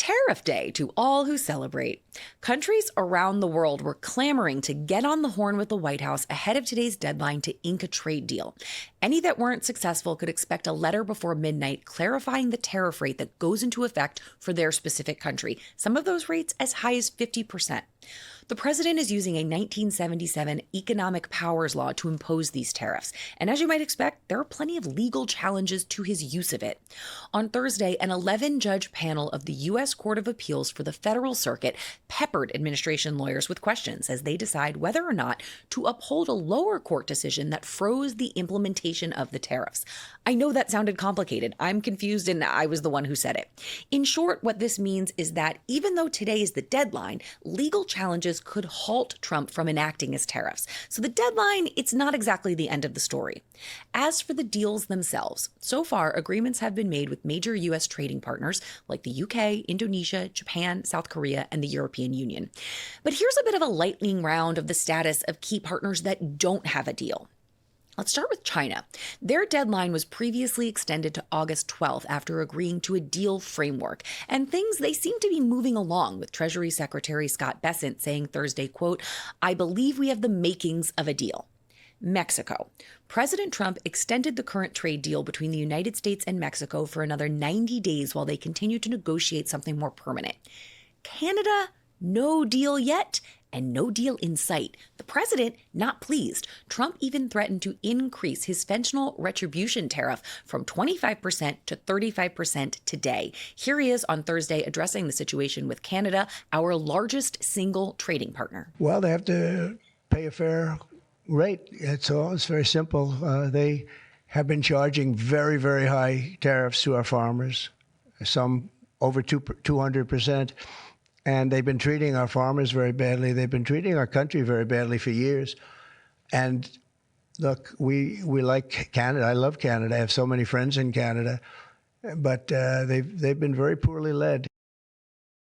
Tariff Day to all who celebrate. Countries around the world were clamoring to get on the horn with the White House ahead of today's deadline to ink a trade deal. Any that weren't successful could expect a letter before midnight clarifying the tariff rate that goes into effect for their specific country, some of those rates as high as 50%. The president is using a 1977 economic powers law to impose these tariffs. And as you might expect, there are plenty of legal challenges to his use of it. On Thursday, an 11-judge panel of the U.S. Court of Appeals for the Federal Circuit peppered administration lawyers with questions as they decide whether or not to uphold a lower court decision that froze the implementation of the tariffs. I know that sounded complicated. I'm confused, and I was the one who said it. In short, what this means is that even though today is the deadline, legal challenges could halt Trump from enacting his tariffs. So the deadline, it's not exactly the end of the story. As for the deals themselves, so far agreements have been made with major U.S. trading partners like the UK, Indonesia, Japan, South Korea, and the European Union. But here's a bit of a lightning round of the status of key partners that don't have a deal. Let's start with China. Their deadline was previously extended to August 12th after agreeing to a deal framework. And things, they seem to be moving along, with Treasury Secretary Scott Bessent saying Thursday, quote, "I believe we have the makings of a deal." Mexico. President Trump extended the current trade deal between the United States and Mexico for another 90 days while they continue to negotiate something more permanent. Canada, no deal yet, and no deal in sight. The president, not pleased. Trump even threatened to increase his fentanyl retribution tariff from 25% to 35% today. Here he is on Thursday addressing the situation with Canada, our largest single trading partner. Well, they have to pay a fair rate. It's all. It's very simple. They have been charging very, very high tariffs to our farmers, some over 200%. And they've been treating our farmers very badly. They've been treating our country very badly for years. And look, we like Canada. I love Canada. I have so many friends in Canada. But they've been very poorly led.